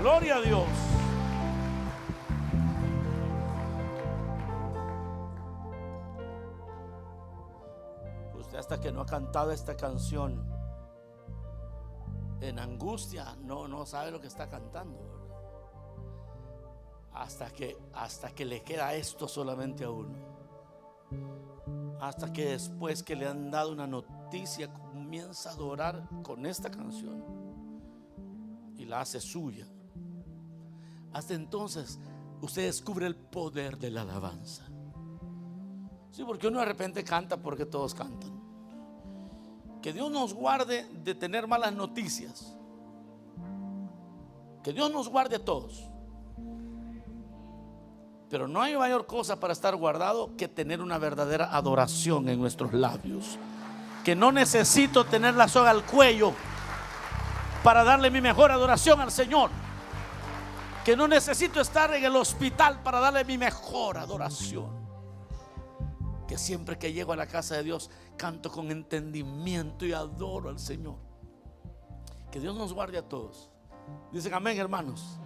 Gloria a Dios. Usted hasta que no ha cantado esta canción en angustia, no sabe lo que está cantando, ¿verdad? Hasta que le queda esto solamente a uno. Hasta que después que le han dado una noticia comienza a adorar con esta canción y la hace suya. Hasta entonces usted descubre el poder de la alabanza. Sí, porque uno de repente canta porque todos cantan. Que Dios nos guarde de tener malas noticias. Que Dios nos guarde a todos. Pero no hay mayor cosa para estar guardado que tener una verdadera adoración en nuestros labios. Que no necesito tener la soga al cuello para darle mi mejor adoración al Señor. Que no necesito estar en el hospital para darle mi mejor adoración. Que siempre que llego a la casa de Dios canto con entendimiento y adoro al Señor. Que Dios nos guarde a todos. Dicen amén, hermanos.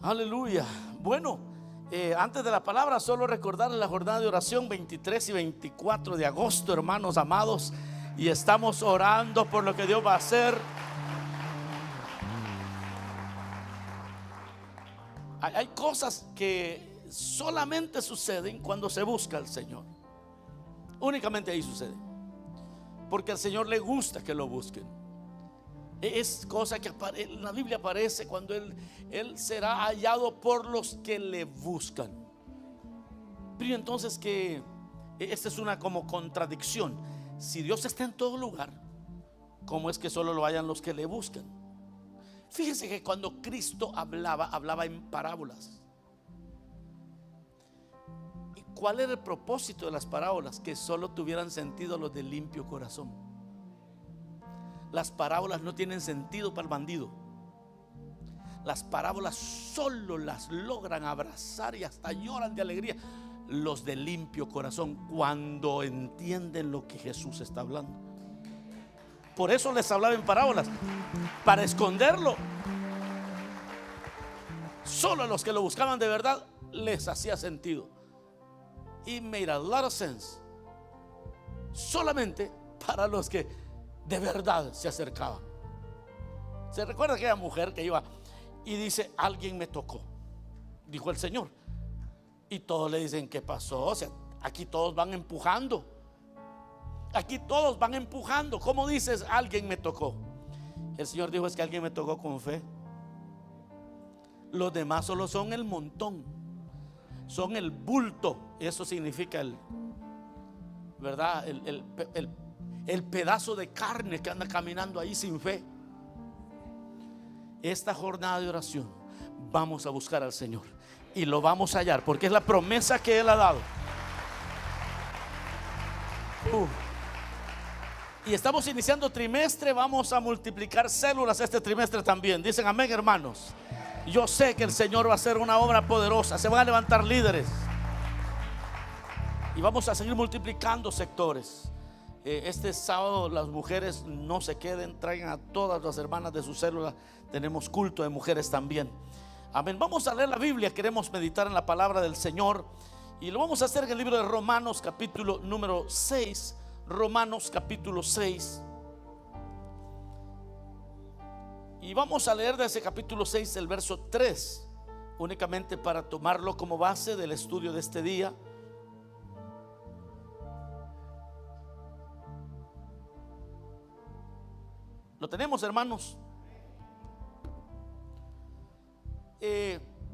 Aleluya. Bueno, antes de la palabra, solo recordarles la jornada de oración 23 y 24 de agosto, hermanos amados. Y estamos orando por lo que Dios va a hacer. Hay cosas que solamente suceden cuando se busca al Señor. Únicamente ahí sucede. Porque al Señor le gusta que lo busquen. Es cosa que en la Biblia aparece cuando Él será hallado por los que le buscan. Pero entonces que esta es una como contradicción. Si Dios está en todo lugar, ¿cómo es que solo lo hallan los que le buscan? Fíjense que cuando Cristo hablaba en parábolas. ¿Y cuál era el propósito de las parábolas? Que solo tuvieran sentido los de limpio corazón. Las parábolas no tienen sentido para el bandido. Las parábolas solo las logran abrazar y hasta lloran de alegría los de limpio corazón cuando entienden lo que Jesús está hablando. Por eso les hablaba en parábolas, para esconderlo. Solo a los que lo buscaban de verdad les hacía sentido. It made a lot of sense. Solamente para los que de verdad se acercaban. ¿Se recuerda aquella mujer que iba y dice: alguien me tocó? Dijo el Señor. Y todos le dicen: ¿qué pasó? O sea, aquí todos van empujando. Aquí todos van empujando. ¿Cómo dices alguien me tocó? El Señor dijo: es que alguien me tocó con fe. Los demás solo son el montón, son el bulto. Eso significa ¿verdad? El pedazo de carne que anda caminando ahí sin fe. Esta jornada de oración vamos a buscar al Señor y lo vamos a hallar, porque es la promesa que Él ha dado. Y estamos iniciando trimestre. Vamos a multiplicar células este trimestre también. Dicen amén, hermanos. Yo sé que el Señor va a hacer una obra poderosa. Se van a levantar líderes y vamos a seguir multiplicando sectores. Este sábado las mujeres no se queden, traigan a todas las hermanas de su célula. Tenemos culto de mujeres también. Amén. Vamos a leer la Biblia. Queremos meditar en la palabra del Señor y lo vamos a hacer en el libro de Romanos, capítulo número 6. Romanos capítulo 6. Y vamos a leer de ese capítulo 6 el verso 3, únicamente para tomarlo como base del estudio de este día. ¿Lo tenemos, hermanos?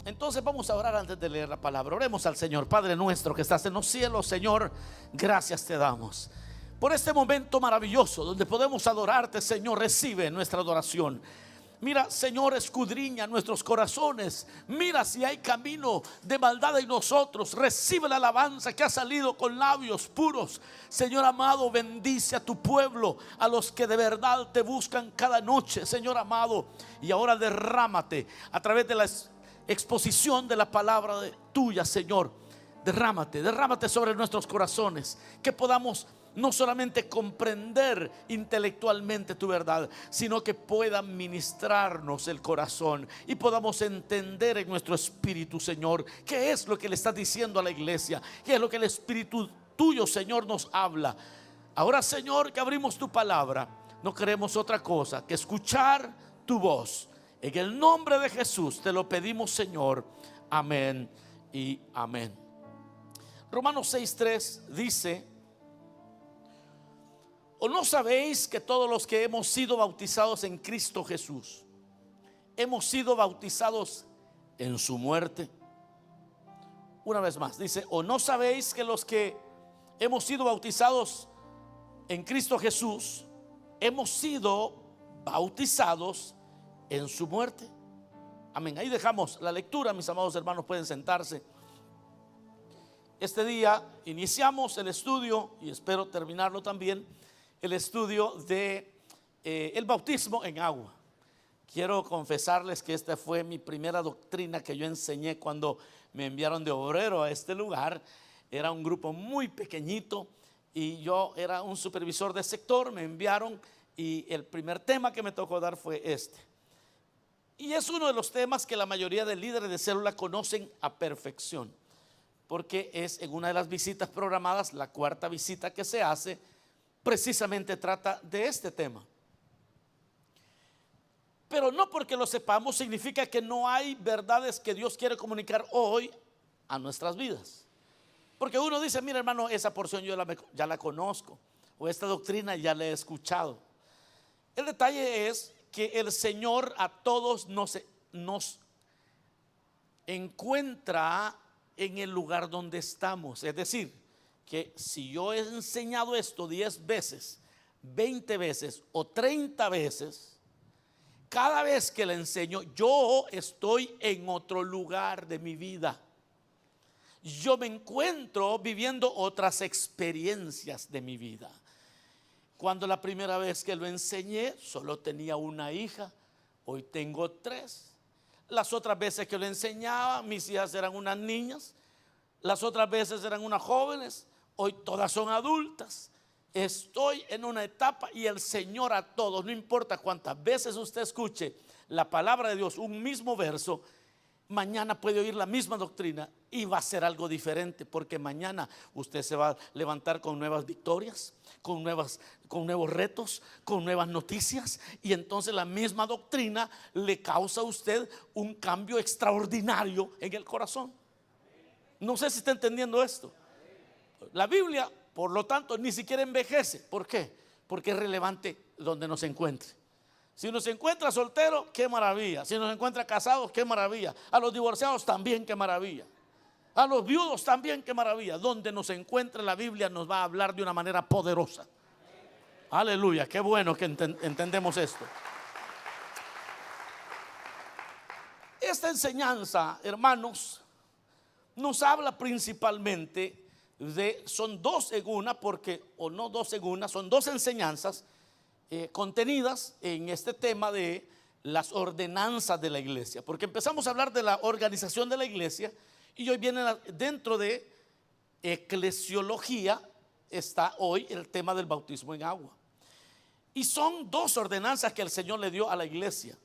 Entonces vamos a orar antes de leer la palabra. Oremos al Señor. Padre nuestro que estás en los cielos, Señor, gracias te damos por este momento maravilloso donde podemos adorarte, Señor. Recibe nuestra adoración. Mira, Señor, escudriña nuestros corazones. Mira si hay camino de maldad en nosotros. Recibe la alabanza que ha salido con labios puros. Señor amado, bendice a tu pueblo, a los que de verdad te buscan cada noche, Señor amado. Y ahora derrámate a través de la exposición de la palabra tuya, Señor. Derrámate sobre nuestros corazones, que podamos no solamente comprender intelectualmente tu verdad, sino que pueda ministrarnos el corazón y podamos entender en nuestro espíritu, Señor, qué es lo que le estás diciendo a la iglesia, qué es lo que el espíritu tuyo, Señor, nos habla. Ahora, Señor, que abrimos tu palabra, no queremos otra cosa que escuchar tu voz. En el nombre de Jesús te lo pedimos, Señor. Amén y amén. Romanos 6:3 dice: ¿o no sabéis que todos los que hemos sido bautizados en Cristo Jesús hemos sido bautizados en su muerte? Una vez más, dice: ¿o no sabéis que los que hemos sido bautizados en Cristo Jesús hemos sido bautizados en su muerte? Amén. Ahí dejamos la lectura, mis amados hermanos, pueden sentarse. Este día iniciamos el estudio, y espero terminarlo también, el estudio de el bautismo en agua. Quiero confesarles que esta fue mi primera doctrina que yo enseñé cuando me enviaron de obrero a este lugar. Era un grupo muy pequeñito y yo era un supervisor de sector. Me enviaron y el primer tema que me tocó dar fue este. Y es uno de los temas que la mayoría de líderes de célula conocen a perfección, porque es en una de las visitas programadas, la cuarta visita que se hace, precisamente trata de este tema. Pero no porque lo sepamos significa que no hay verdades que Dios quiere comunicar hoy a nuestras vidas. Porque uno dice: mira, hermano, esa porción yo ya la conozco, o esta doctrina ya la he escuchado. El detalle es que el Señor a todos nos encuentra en el lugar donde estamos. Es decir, que si yo he enseñado esto 10 veces, 20 veces o 30 veces, cada vez que le enseño, yo estoy en otro lugar de mi vida. Yo me encuentro viviendo otras experiencias de mi vida. Cuando la primera vez que lo enseñé, solo tenía una hija, hoy tengo 3. Las otras veces que lo enseñaba, mis hijas eran unas niñas. Las otras veces eran unas jóvenes, hoy todas son adultas. Estoy en una etapa y el Señor a todos, no importa cuántas veces usted escuche la palabra de Dios, un mismo verso, mañana puede oír la misma doctrina y va a ser algo diferente, porque mañana usted se va a levantar con nuevas victorias, con nuevos retos, con nuevas noticias, y entonces la misma doctrina le causa a usted un cambio extraordinario en el corazón. No sé si está entendiendo esto. La Biblia, por lo tanto, ni siquiera envejece. ¿Por qué? Porque es relevante donde nos encuentre. Si nos encuentra soltero, qué maravilla. Si nos encuentra casados, qué maravilla. A los divorciados también, qué maravilla. A los viudos también, qué maravilla. Donde nos encuentre, la Biblia nos va a hablar de una manera poderosa. Aleluya, qué bueno que entendemos esto. Esta enseñanza, hermanos, nos habla principalmente son 2 en una, porque, o no 2 en una, son 2 enseñanzas contenidas en este tema de las ordenanzas de la iglesia. Porque empezamos a hablar de la organización de la iglesia y hoy viene dentro de eclesiología, está hoy el tema del bautismo en agua. Y son 2 ordenanzas que el Señor le dio a la iglesia: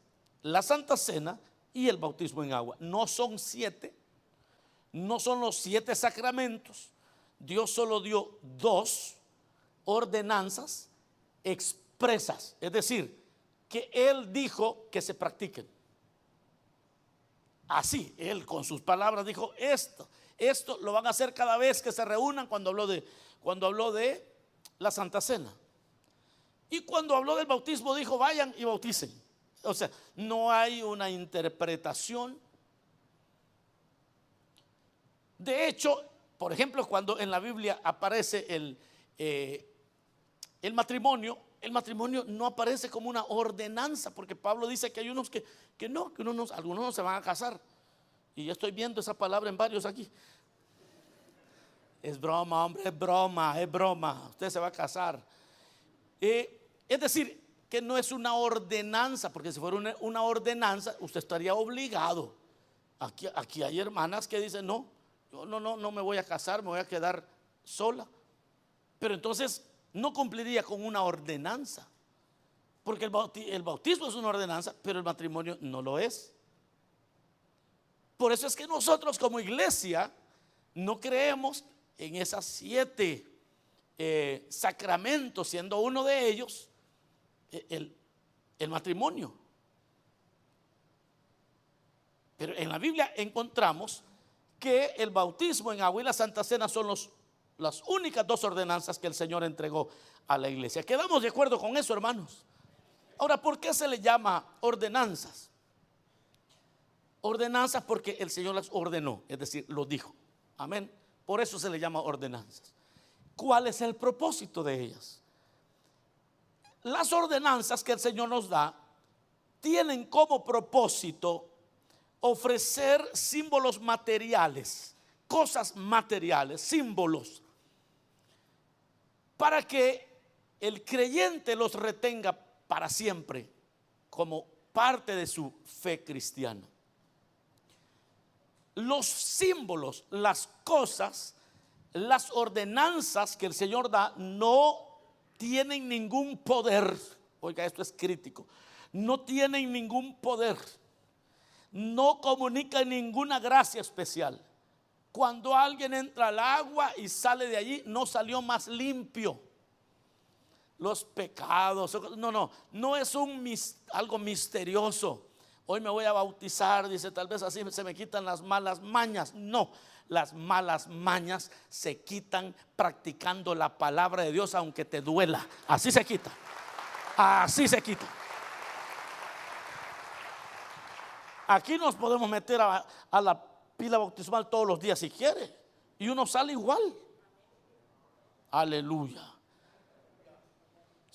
la Santa Cena y el bautismo en agua. No son 7, no son los 7 sacramentos. Dios solo dio 2 ordenanzas expresas, es decir, que Él dijo que se practiquen. Así, Él con sus palabras dijo: esto lo van a hacer cada vez que se reúnan. Cuando habló de la Santa Cena, y cuando habló del bautismo dijo: vayan y bauticen. O sea, no hay una interpretación. De hecho, por ejemplo, cuando en la Biblia aparece el matrimonio no aparece como una ordenanza, porque Pablo dice que hay unos que algunos no se van a casar. Y yo estoy viendo esa palabra en varios aquí. Es broma, hombre, es broma. Usted se va a casar. Es decir, que no es una ordenanza, porque si fuera una ordenanza, usted estaría obligado. Aquí hay hermanas que dicen: no, yo no me voy a casar, me voy a quedar sola. Pero entonces no cumpliría con una ordenanza. Porque el bautismo es una ordenanza, pero el matrimonio no lo es. Por eso es que nosotros como iglesia no creemos en esas 7 sacramentos, siendo uno de ellos el matrimonio. Pero en la Biblia encontramos que el bautismo en agua y la Santa Cena son las únicas 2 ordenanzas que el Señor entregó a la iglesia. ¿Quedamos de acuerdo con eso, hermanos? Ahora, ¿por qué se le llama ordenanzas? Ordenanzas porque el Señor las ordenó, es decir, lo dijo. Amén. Por eso se le llama ordenanzas. ¿Cuál es el propósito de ellas? Las ordenanzas que el Señor nos da tienen como propósito ofrecer símbolos materiales, cosas materiales, símbolos, para que el creyente los retenga para siempre como parte de su fe cristiana. Los símbolos, las cosas, las ordenanzas que el Señor da no tienen ningún poder. Oiga, esto es crítico. No tienen ningún poder. No comunican ninguna gracia especial. Cuando alguien entra al agua y sale de allí, no salió más limpio. Los pecados, no es algo misterioso. Hoy me voy a bautizar, dice, tal vez así se me quitan las malas mañas. No, las malas mañas se quitan practicando la palabra de Dios, aunque te duela. Así se quita. Así se quita. Aquí nos podemos meter a la pila bautismal todos los días si quiere, y uno sale igual. Aleluya.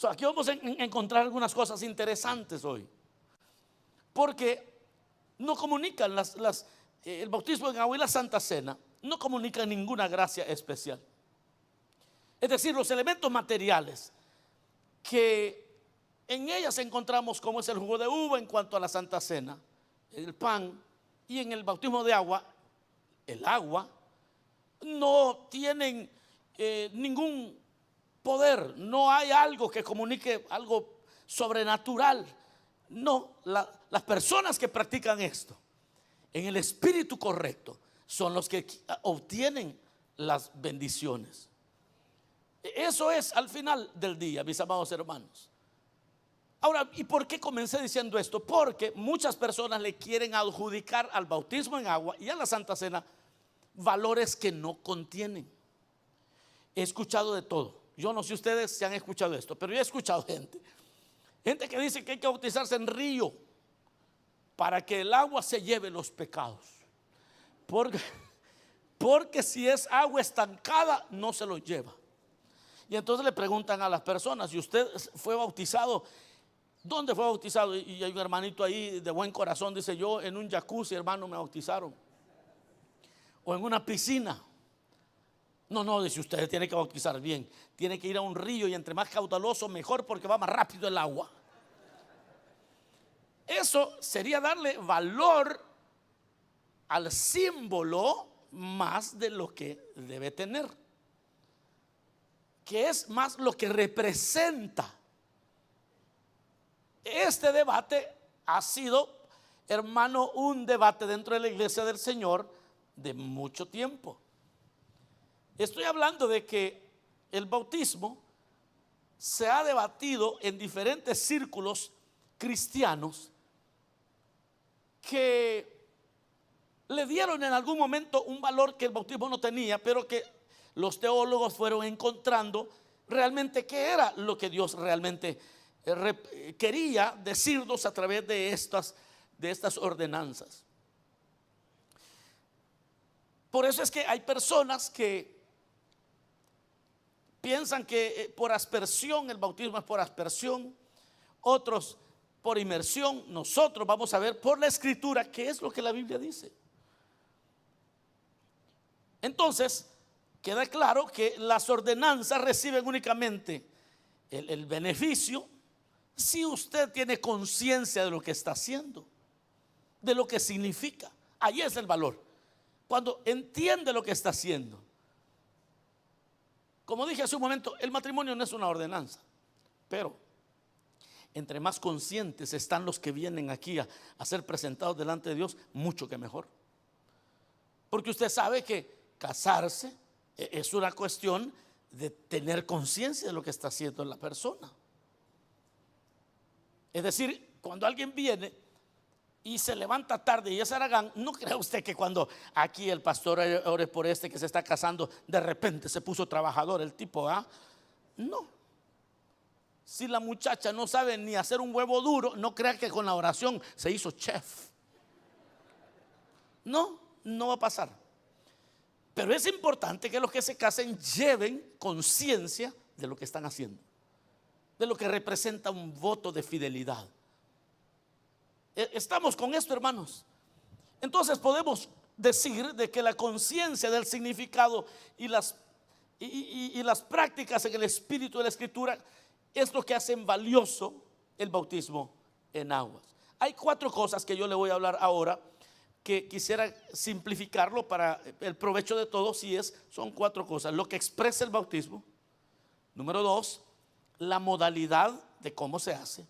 Aquí vamos a encontrar algunas cosas interesantes hoy, porque no comunican el bautismo en agua y la Santa Cena no comunican ninguna gracia especial. Es decir, los elementos materiales que en ellas encontramos, como es el jugo de uva en cuanto a la Santa Cena, el pan, y en el bautismo de agua, el agua, no tienen ningún poder. No hay algo que comunique algo sobrenatural. No, las personas que practican esto en el espíritu correcto son los que obtienen las bendiciones. Eso es al final del día, mis amados hermanos. Ahora, ¿y por qué comencé diciendo esto? Porque muchas personas le quieren adjudicar al bautismo en agua y a la Santa Cena valores que no contienen. He escuchado de todo. Yo no sé si ustedes se han escuchado esto, pero yo he escuchado gente que dice que hay que bautizarse en río para que el agua se lleve los pecados. Porque si es agua estancada, no se los lleva. Y entonces le preguntan a las personas: si usted fue bautizado, ¿dónde fue bautizado? Y hay un hermanito ahí de buen corazón, dice: yo en un jacuzzi, hermano, me bautizaron. O en una piscina. No, dice: usted tiene que bautizar bien. Tiene que ir a un río, y entre más caudaloso mejor, porque va más rápido el agua. Eso sería darle valor al símbolo más de lo que debe tener, que es más lo que representa. Este debate ha sido, hermano, un debate dentro de la iglesia del Señor de mucho tiempo. Estoy hablando de que el bautismo se ha debatido en diferentes círculos cristianos que le dieron en algún momento un valor que el bautismo no tenía, pero que los teólogos fueron encontrando realmente qué era lo que Dios realmente quería decirnos a través de estas ordenanzas. Por eso es que hay personas que piensan que por aspersión, el bautismo es por aspersión, otros por inmersión. Nosotros vamos a ver por la escritura qué es lo que la Biblia dice. Entonces, queda claro que las ordenanzas reciben únicamente el beneficio si usted tiene conciencia de lo que está haciendo, de lo que significa. Ahí es el valor. Cuando entiende lo que está haciendo. Como dije hace un momento, el matrimonio no es una ordenanza, pero entre más conscientes están los que vienen aquí a ser presentados delante de Dios, mucho que mejor. Porque usted sabe que casarse es una cuestión de tener conciencia de lo que está haciendo la persona. Es decir, cuando alguien viene y se levanta tarde y es haragán, no crea usted que cuando aquí el pastor ore por este que se está casando, de repente se puso trabajador el tipo, ¿ah? No. Si la muchacha no sabe ni hacer un huevo duro, no crea que con la oración se hizo chef. No, no va a pasar. Pero es importante que los que se casen lleven conciencia de lo que están haciendo, de lo que representa un voto de fidelidad. Estamos con esto, hermanos. Entonces podemos decir de que la conciencia del significado y las prácticas en el espíritu de la escritura es lo que hacen valioso el bautismo en aguas. Hay 4 cosas que yo le voy a hablar ahora, que quisiera simplificarlo para el provecho de todos, son 4 cosas: lo que expresa el bautismo; número 2, la modalidad de cómo se hace;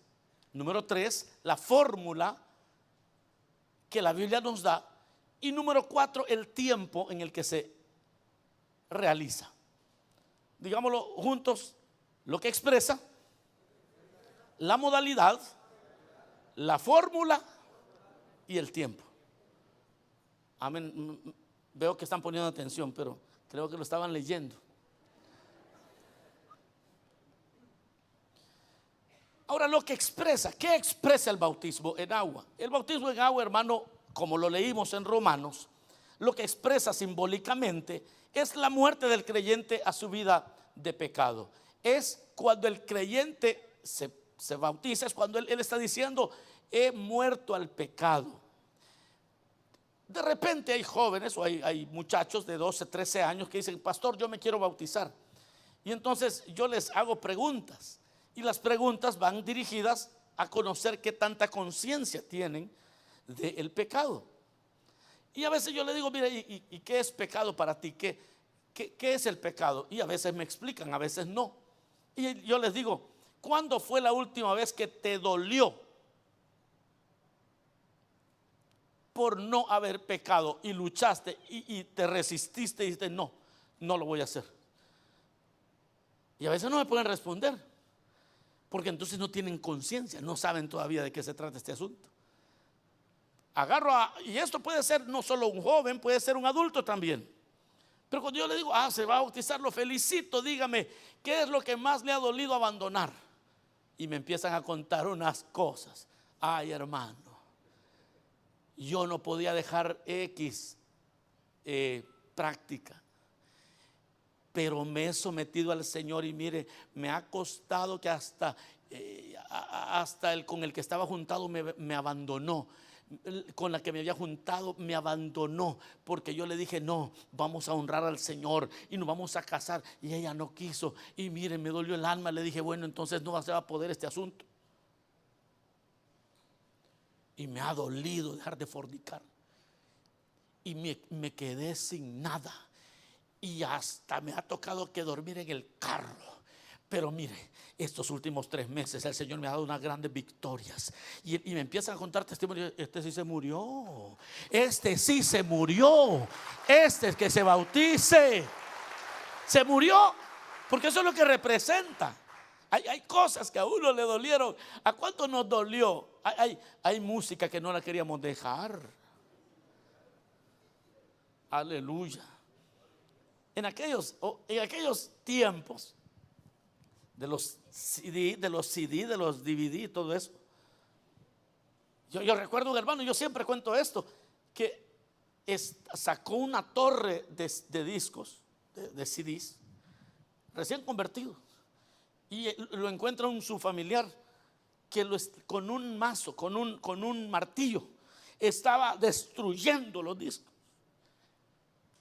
número 3, la fórmula que la Biblia nos da; y número 4, el tiempo en el que se realiza. Digámoslo juntos: lo que expresa, la modalidad, la fórmula y el tiempo. Amén. Veo que están poniendo atención, pero creo que lo estaban leyendo. Ahora, lo que expresa, ¿qué expresa el bautismo en agua? El bautismo en agua, hermano, como lo leímos en Romanos, lo que expresa simbólicamente es la muerte del creyente a su vida de pecado. Es cuando el creyente se bautiza, es cuando él está diciendo: he muerto al pecado. De repente hay jóvenes o hay muchachos de 12, 13 años que dicen: pastor, yo me quiero bautizar. Y entonces yo les hago preguntas, y las preguntas van dirigidas a conocer qué tanta conciencia tienen del pecado. Y a veces yo le digo: mira, ¿y qué es pecado para ti? ¿Qué es el pecado? Y a veces me explican, a veces no. Y yo les digo: ¿cuándo fue la última vez que te dolió por no haber pecado y luchaste y te resististe y dijiste: no lo voy a hacer? Y a veces no me pueden responder, porque entonces no tienen conciencia, no saben todavía de qué se trata este asunto. Y esto puede ser no solo un joven, puede ser un adulto también. Pero cuando yo le digo: se va a bautizar, lo felicito, dígame, ¿qué es lo que más le ha dolido abandonar? Y me empiezan a contar unas cosas. Ay, hermano, yo no podía dejar X práctica, pero me he sometido al Señor, y mire, me ha costado que hasta el con el que estaba juntado me abandonó. Con la que me había juntado me abandonó, porque yo le dije: no, vamos a honrar al Señor y nos vamos a casar, y ella no quiso. Y mire, me dolió el alma. Le dije: bueno, entonces no se va a poder este asunto. Y me ha dolido dejar de fornicar, y me quedé sin nada, y hasta me ha tocado que dormir en el carro. Pero mire, estos últimos 3 meses el Señor me ha dado unas grandes victorias. Y me empiezan a contar testimonios: este sí se murió, este sí se murió, este que se bautice se murió. Porque eso es lo que representa. Hay cosas que a uno le dolieron. ¿A cuánto nos dolió? Hay música que no la queríamos dejar. Aleluya. En aquellos tiempos de los CD, de los DVD, todo eso, yo recuerdo un hermano, yo siempre cuento esto, que sacó una torre de discos, de CDs recién convertidos, y lo encuentra su familiar que con un mazo, con un martillo, estaba destruyendo los discos.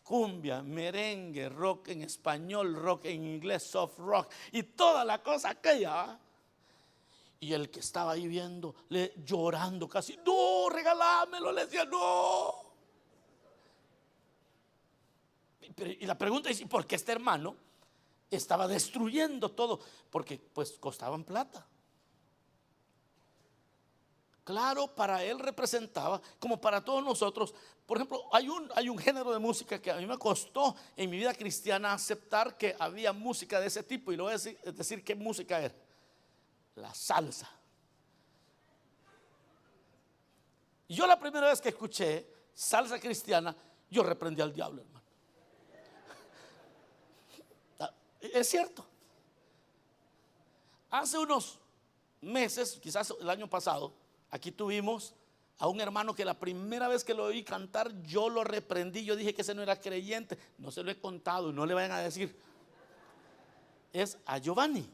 Cumbia, merengue, rock en español, rock en inglés, soft rock y toda la cosa aquella. Y el que estaba ahí viendo, llorando casi: no, regalámelo. Le decía: no. Y la pregunta es: ¿por qué este hermano Estaba destruyendo todo porque pues costaban plata. Claro, para él representaba, como para todos nosotros. Por ejemplo, hay un género de música que a mí me costó en mi vida cristiana aceptar que había música de ese tipo. Y lo voy a decir qué música era: la salsa. Y yo la primera vez que escuché salsa cristiana, yo reprendí al diablo, hermano. Es cierto. Hace unos meses, quizás el año pasado, aquí tuvimos a un hermano que la primera vez que lo oí cantar, yo lo reprendí. Yo dije que ese no era creyente. No se lo he contado y no le vayan a decir. Es a Giovanni.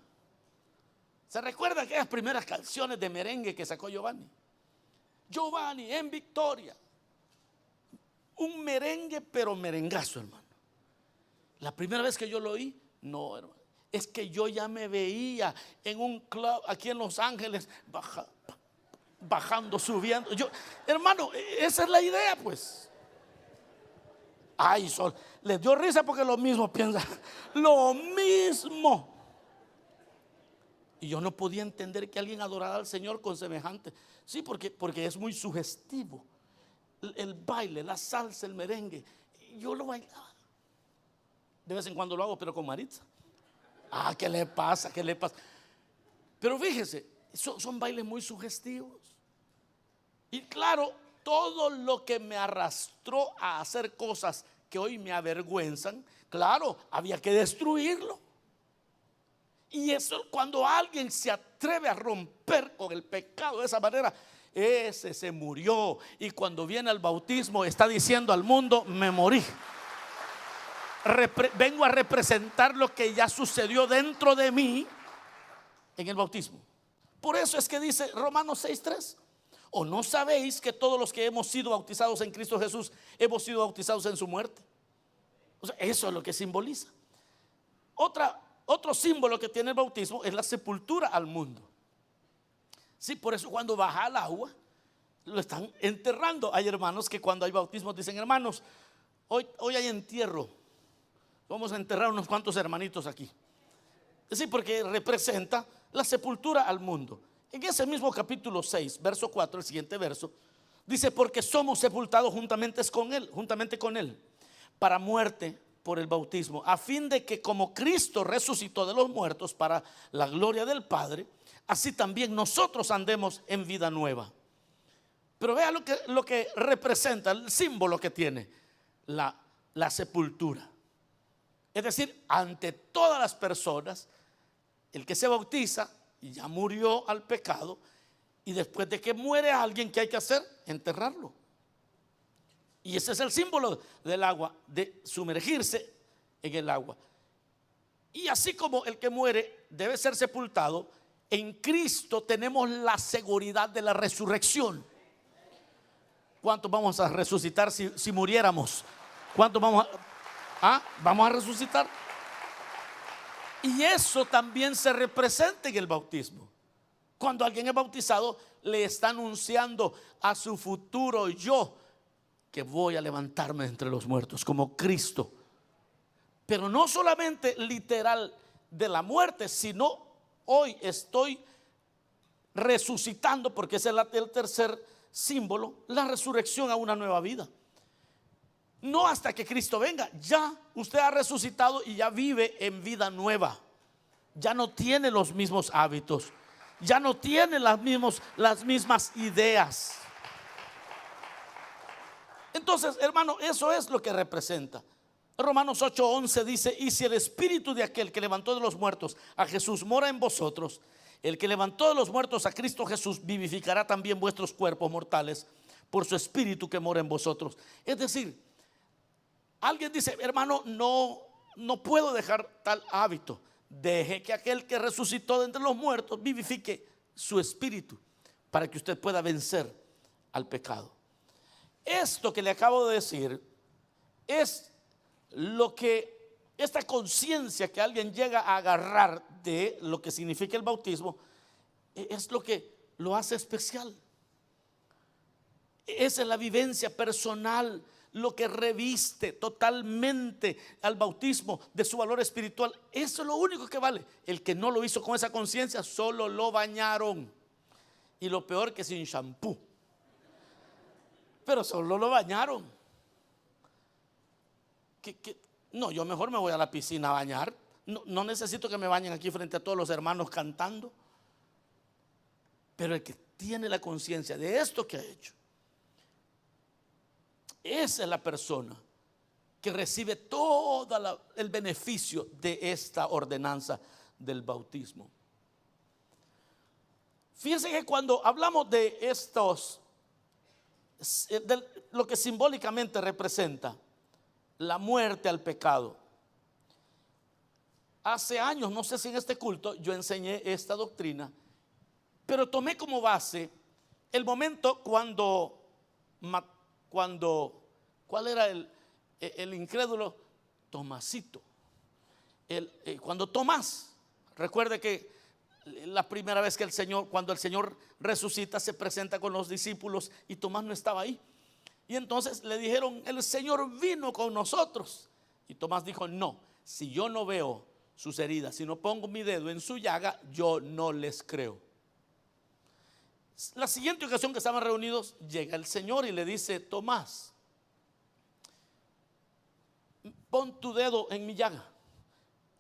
¿Se recuerda aquellas primeras canciones de merengue que sacó Giovanni? Giovanni en Victoria. Un merengue, pero merengazo, hermano. La primera vez que yo lo oí, no, hermano, es que yo ya me veía en un club aquí en Los Ángeles, bajando, subiendo. Hermano, esa es la idea, pues. Ay, Sol, les dio risa porque lo mismo piensan, lo mismo. Y yo no podía entender que alguien adorara al Señor con semejante. Sí, porque es muy sugestivo. El baile, la salsa, el merengue. Yo lo bailaba. De vez en cuando lo hago, pero con Maritza. Ah, ¿qué le pasa? ¿Qué le pasa? Pero fíjese, son bailes muy sugestivos. Y claro, todo lo que me arrastró a hacer cosas que hoy me avergüenzan, claro, había que destruirlo. Y eso, cuando alguien se atreve a romper con el pecado de esa manera, ese se murió. Y cuando viene al bautismo está diciendo al mundo: me morí. Vengo a representar lo que ya sucedió dentro de mí en el bautismo. Por eso es que dice Romanos 6:3: ¿o no sabéis que todos los que hemos sido bautizados en Cristo Jesús hemos sido bautizados en su muerte? O sea, eso es lo que simboliza. Otro símbolo que tiene el bautismo es la sepultura al mundo. Sí, por eso cuando baja al agua lo están enterrando. Hay hermanos que cuando hay bautismos dicen: hermanos, hoy hay entierro, vamos a enterrar unos cuantos hermanitos aquí. Sí, porque representa la sepultura al mundo. En ese mismo capítulo 6, verso 4, el siguiente verso, dice: porque somos sepultados juntamente con él para muerte por el bautismo, a fin de que como Cristo resucitó de los muertos para la gloria del Padre, así también nosotros andemos en vida nueva. Pero vea lo que representa, el símbolo que tiene la sepultura. Es decir, ante todas las personas, el que se bautiza ya murió al pecado, y después de que muere alguien, ¿qué hay que hacer? Enterrarlo. Y ese es el símbolo del agua, de sumergirse en el agua. Y así como el que muere debe ser sepultado, en Cristo tenemos la seguridad de la resurrección. ¿Cuántos vamos a resucitar si muriéramos? ¿Cuántos vamos vamos a resucitar? Y eso también se representa en el bautismo. Cuando alguien es bautizado, le está anunciando a su futuro yo que voy a levantarme entre los muertos como Cristo. Pero no solamente literal de la muerte, sino hoy estoy resucitando, porque ese es el tercer símbolo, la resurrección a una nueva vida. No hasta que Cristo venga, ya usted ha resucitado y ya vive en vida nueva. Ya no tiene los mismos hábitos, ya no tiene las mismas ideas. Entonces, hermano, eso es lo que representa. Romanos 8:11 dice: y si el espíritu de aquel que levantó de los muertos a Jesús mora en vosotros, el que levantó de los muertos a Cristo Jesús vivificará también vuestros cuerpos mortales por su espíritu que mora en vosotros. Es decir, alguien dice: hermano, no puedo dejar tal hábito. Deje que aquel que resucitó de entre los muertos vivifique su espíritu para que usted pueda vencer al pecado. Esto que le acabo de decir es lo que esta conciencia que alguien llega a agarrar de lo que significa el bautismo, es lo que lo hace especial. Esa es la vivencia personal, lo que reviste totalmente al bautismo de su valor espiritual. Eso es lo único que vale. El que no lo hizo con esa conciencia, solo lo bañaron. Y lo peor, que sin shampoo. Pero solo lo bañaron. No, yo mejor me voy a la piscina a bañar. No necesito que me bañen aquí frente a todos los hermanos cantando. Pero el que tiene la conciencia de esto que ha hecho, esa es la persona que recibe todo el beneficio de esta ordenanza del bautismo. Fíjense que cuando hablamos de estos, de lo que simbólicamente representa la muerte al pecado, hace años, no sé si en este culto yo enseñé esta doctrina, pero tomé como base el momento cuando ¿cuál era el incrédulo? Tomasito. Cuando Tomás, recuerde que la primera vez que cuando el Señor resucita, se presenta con los discípulos y Tomás no estaba ahí. Y entonces le dijeron, el Señor vino con nosotros. Y Tomás dijo, no, si yo no veo sus heridas, si no pongo mi dedo en su llaga, yo no les creo. La siguiente ocasión que estaban reunidos, llega el Señor y le dice, Tomás, pon tu dedo en mi llaga.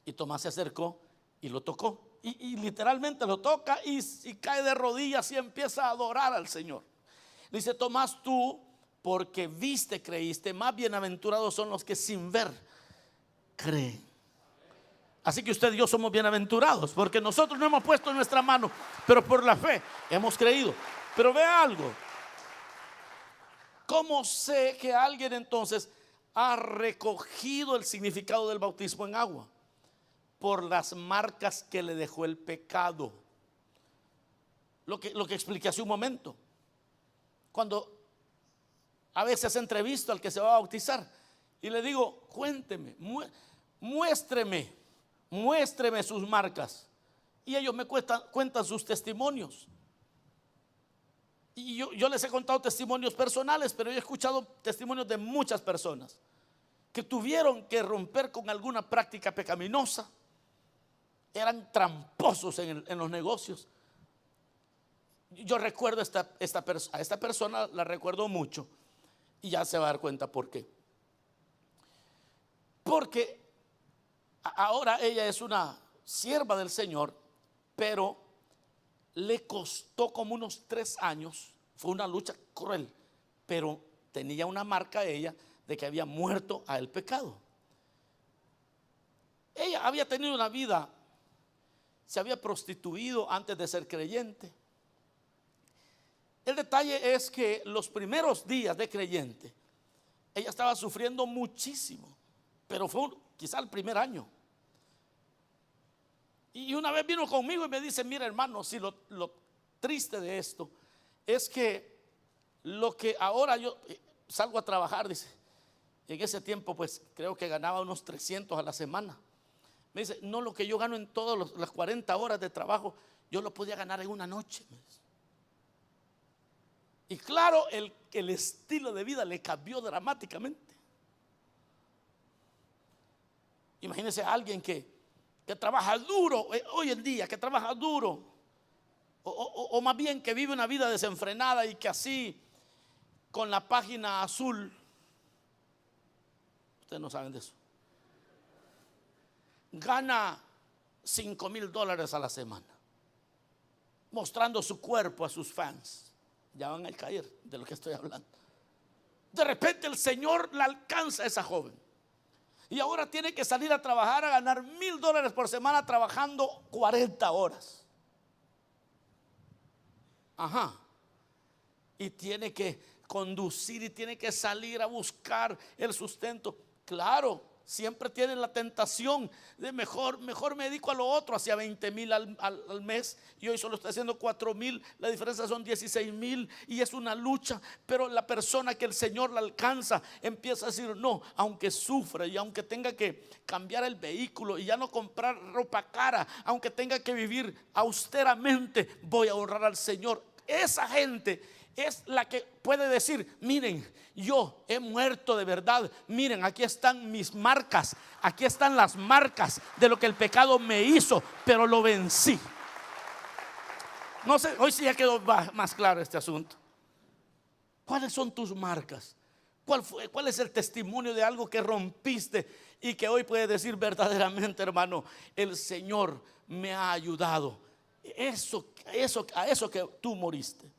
Y Tomás se acercó y lo tocó. Y literalmente lo toca y cae de rodillas y empieza a adorar al Señor. Dice, Tomás, tú, porque viste, creíste, más bienaventurados son los que sin ver creen. Así que usted y yo somos bienaventurados, porque nosotros no hemos puesto nuestra mano, pero por la fe hemos creído. Pero vea algo. ¿Cómo sé que alguien entonces ha recogido el significado del bautismo en agua? Por las marcas que le dejó el pecado. Lo que expliqué hace un momento. Cuando a veces entrevisto al que se va a bautizar y le digo, cuénteme, muéstreme sus marcas. Y ellos me cuentan sus testimonios. Y yo les he contado testimonios personales, pero yo he escuchado testimonios de muchas personas que tuvieron que romper con alguna práctica pecaminosa. Eran tramposos en los negocios. Yo recuerdo a esta persona, la recuerdo mucho, y ya se va a dar cuenta por qué. Porque ahora ella es una sierva del Señor, pero le costó como unos 3 años. Fue una lucha cruel, pero tenía una marca ella de que había muerto al pecado. Ella había tenido una vida, se había prostituido antes de ser creyente. El detalle es que los primeros días de creyente, ella estaba sufriendo muchísimo, pero fue quizá el primer año. Y una vez vino conmigo y me dice, mira hermano, si lo triste de esto es que lo que ahora yo salgo a trabajar, dice, en ese tiempo pues creo que ganaba unos 300 a la semana. Me dice, no, lo que yo gano en todas las 40 horas de trabajo, yo lo podía ganar en una noche. Y claro, el estilo de vida le cambió dramáticamente. Imagínense a alguien que trabaja duro hoy en día, que trabaja duro, o más bien que vive una vida desenfrenada y que así, con la página azul, ustedes no saben de eso, gana $5,000 a la semana, mostrando su cuerpo a sus fans. Ya van a caer de lo que estoy hablando. De repente el Señor la alcanza a esa joven y ahora tiene que salir a trabajar, a ganar $1,000 por semana trabajando 40 horas. Ajá. Y tiene que conducir y tiene que salir a buscar el sustento. Claro, siempre tiene la tentación de mejor me dedico a lo otro. Hacía 20,000 al mes y hoy solo está haciendo 4,000. La diferencia son 16,000 y es una lucha. Pero la persona que el Señor la alcanza empieza a decir, no, aunque sufra y aunque tenga que cambiar el vehículo y ya no comprar ropa cara, aunque tenga que vivir austeramente, voy a honrar al Señor. Esa gente es la que puede decir: miren, yo he muerto de verdad, miren, aquí están mis marcas, aquí están las marcas de lo que el pecado me hizo, pero lo vencí. No sé, hoy sí ya quedó más claro este asunto. ¿Cuáles son tus marcas? ¿Cuál es el testimonio de algo que rompiste y que hoy puedes decir verdaderamente, hermano, el Señor me ha ayudado? A eso que tú moriste.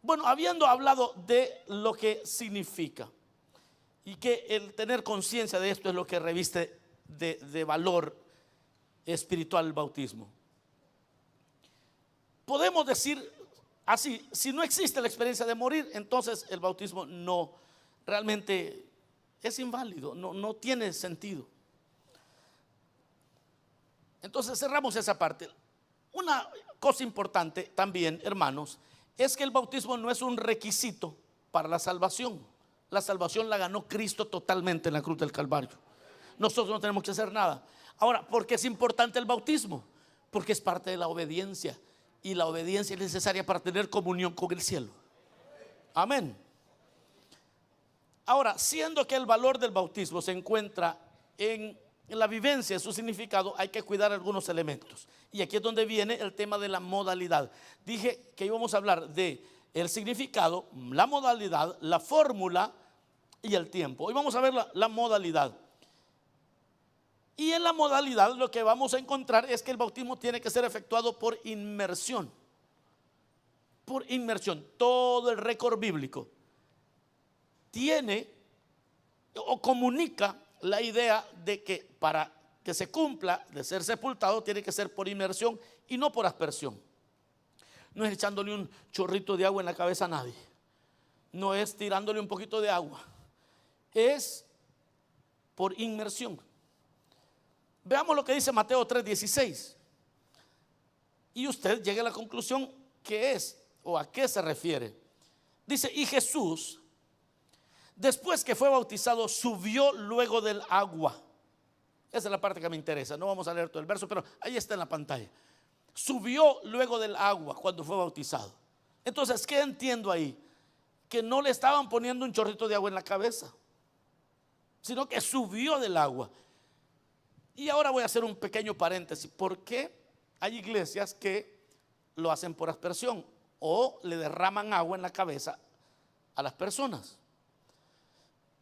Bueno, habiendo hablado de lo que significa y que el tener conciencia de esto es lo que reviste de valor espiritual el bautismo, podemos decir así: si no existe la experiencia de morir, entonces el bautismo no, realmente es inválido, no tiene sentido. Entonces cerramos esa parte. Una cosa importante también, hermanos, es que el bautismo no es un requisito para la salvación. La salvación la ganó Cristo totalmente en la cruz del Calvario. Nosotros no tenemos que hacer nada. Ahora, ¿por qué es importante el bautismo? Porque es parte de la obediencia, y la obediencia es necesaria para tener comunión con el cielo. Amén. Ahora, siendo que el valor del bautismo se encuentra en la vivencia de su significado, hay que cuidar algunos elementos. Y aquí es donde viene el tema de la modalidad. Dije que íbamos a hablar de el significado, la modalidad, la fórmula y el tiempo. Hoy vamos a ver la modalidad. Y en la modalidad lo que vamos a encontrar es que el bautismo tiene que ser efectuado por inmersión. Por inmersión. Todo el récord bíblico tiene o comunica la idea de que para que se cumpla de ser sepultado tiene que ser por inmersión y no por aspersión. No es echándole un chorrito de agua en la cabeza a nadie, no es tirándole un poquito de agua, es por inmersión. Veamos lo que dice Mateo 3:16 y usted llegue a la conclusión qué es o a qué se refiere. Dice: y Jesús, después que fue bautizado, subió luego del agua. Esa es la parte que me interesa. No vamos a leer todo el verso, pero ahí está en la pantalla. Subió luego del agua cuando fue bautizado. Entonces, ¿qué entiendo ahí? Que no le estaban poniendo un chorrito de agua en la cabeza, sino que subió del agua. Y ahora voy a hacer un pequeño paréntesis. ¿Por qué hay iglesias que lo hacen por aspersión o le derraman agua en la cabeza a las personas?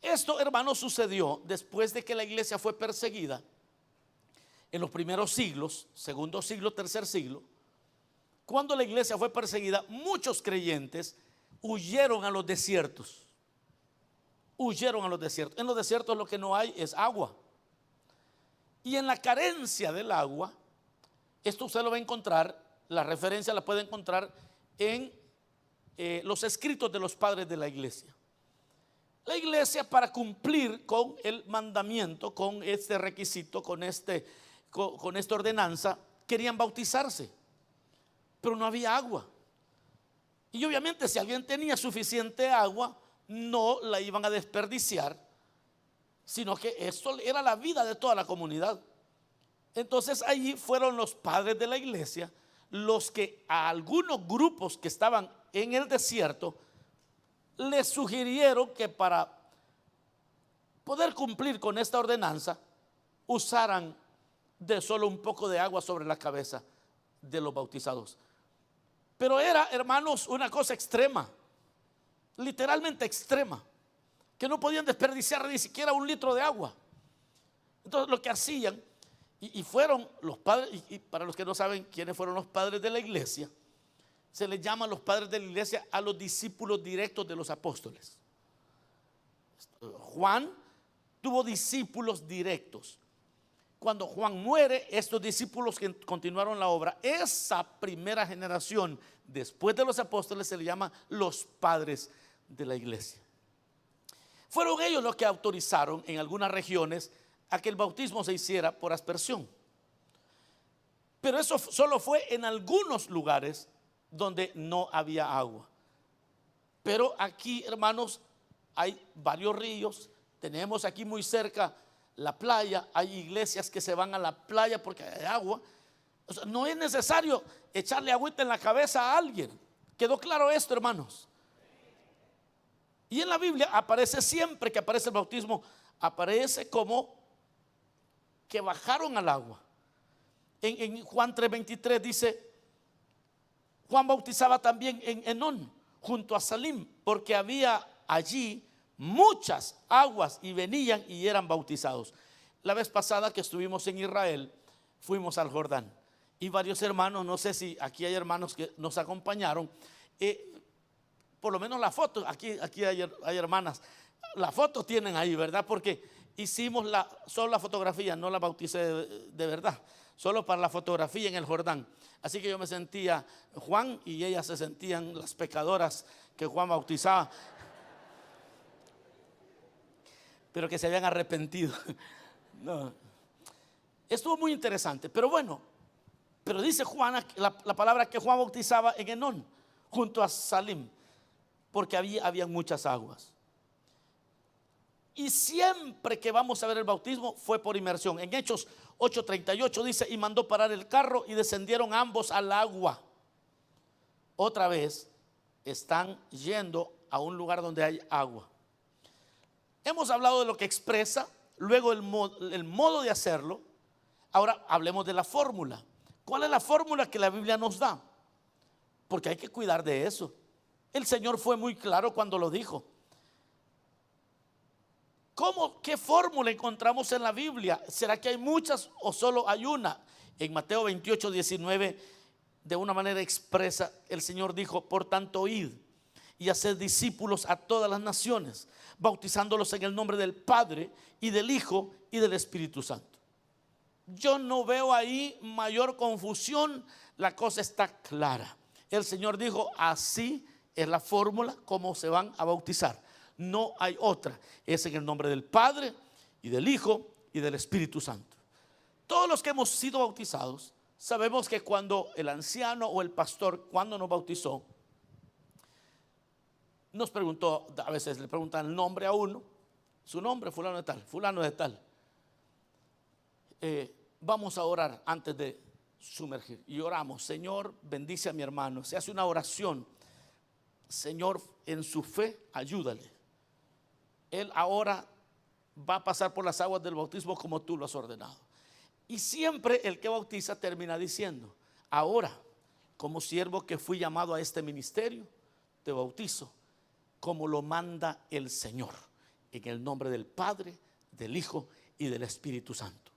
Esto, hermanos, sucedió después de que la iglesia fue perseguida en los primeros siglos, segundo siglo, tercer siglo. Cuando la iglesia fue perseguida, muchos creyentes huyeron a los desiertos. Huyeron a los desiertos. En los desiertos lo que no hay es agua. Y en la carencia del agua, esto usted lo va a encontrar, la referencia la puede encontrar en los escritos de los padres de la iglesia. La iglesia, para cumplir con el mandamiento, con este requisito, con esta ordenanza, querían bautizarse, pero no había agua. Y obviamente si alguien tenía suficiente agua, no la iban a desperdiciar, sino que esto era la vida de toda la comunidad. Entonces allí fueron los padres de la iglesia los que a algunos grupos que estaban en el desierto les sugirieron que para poder cumplir con esta ordenanza usaran de solo un poco de agua sobre la cabeza de los bautizados. Pero era, hermanos, una cosa extrema, literalmente extrema, que no podían desperdiciar ni siquiera un litro de agua. Entonces lo que hacían, y fueron los padres, y para los que no saben quiénes fueron los padres de la iglesia, se les llama los padres de la iglesia a los discípulos directos de los apóstoles. Juan tuvo discípulos directos. Cuando Juan muere, estos discípulos que continuaron la obra, esa primera generación después de los apóstoles se le llama los padres de la iglesia. Fueron ellos los que autorizaron en algunas regiones a que el bautismo se hiciera por aspersión. Pero eso solo fue en algunos lugares donde no había agua. Pero aquí, hermanos, hay varios ríos. Tenemos aquí muy cerca la playa. Hay iglesias que se van a la playa porque hay agua. O sea, no es necesario echarle agüita en la cabeza a alguien ¿Quedó claro esto, hermanos? Y en la Biblia aparece, siempre que aparece el bautismo, aparece como que bajaron al agua. En Juan 3:23 dice: Juan bautizaba también en Enón, junto a Salim, porque había allí muchas aguas y venían y eran bautizados. La vez pasada que estuvimos en Israel, fuimos al Jordán y varios hermanos, no sé si aquí hay hermanos que nos acompañaron, por lo menos la foto, aquí hay hermanas, la foto tienen ahí, ¿verdad? Porque hicimos solo la fotografía, no la bauticé de verdad, solo para la fotografía en el Jordán. Así que yo me sentía Juan y ellas se sentían las pecadoras que Juan bautizaba, pero que se habían arrepentido. No. Estuvo muy interesante, pero bueno, pero dice Juan, la palabra que Juan bautizaba en Enón, junto a Salim, porque había muchas aguas. Y siempre que vamos a ver el bautismo fue por inmersión. En Hechos 8:38 dice: y mandó parar el carro y descendieron ambos al agua. Otra vez están yendo a un lugar donde hay agua. Hemos hablado de lo que expresa, luego el modo de hacerlo. Ahora hablemos de la fórmula. ¿Cuál es la fórmula que la Biblia nos da? Porque hay que cuidar de eso. El Señor fue muy claro cuando lo dijo. ¿Qué fórmula encontramos en la Biblia? ¿Será que hay muchas o solo hay una? En Mateo 28:19, de una manera expresa, el Señor dijo: por tanto, id y haced discípulos a todas las naciones, bautizándolos en el nombre del Padre y del Hijo y del Espíritu Santo. Yo no veo ahí mayor confusión, la cosa está clara. El Señor dijo: así es la fórmula como se van a bautizar. No hay otra. Es en el nombre del Padre y del Hijo y del Espíritu Santo. Todos los que hemos sido bautizados sabemos que cuando el anciano o el pastor, cuando nos bautizó, nos preguntó, a veces le preguntan el nombre a uno, su nombre, fulano de tal, fulano de tal. Vamos a orar antes de sumergir. Y oramos: Señor, bendice a mi hermano. Se hace una oración: Señor, en su fe, ayúdale. Él ahora va a pasar por las aguas del bautismo como tú lo has ordenado. Y siempre el que bautiza termina diciendo: ahora, como siervo que fui llamado a este ministerio, te bautizo como lo manda el Señor, en el nombre del Padre, del Hijo y del Espíritu Santo.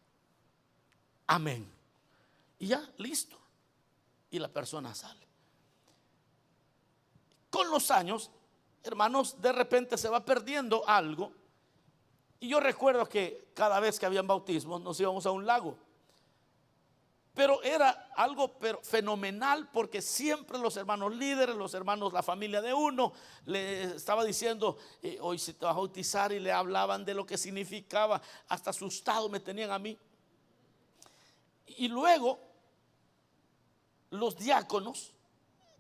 Amén. Y ya, listo. Y la persona sale. Con los años, hermanos, de repente se va perdiendo algo. Y yo recuerdo que cada vez que habían bautismos nos íbamos a un lago. Pero era algo fenomenal, porque siempre los hermanos líderes, los hermanos, la familia de uno, le estaba diciendo: hoy se te va a bautizar, y le hablaban de lo que significaba. Hasta asustado me tenían a mí. Y luego los diáconos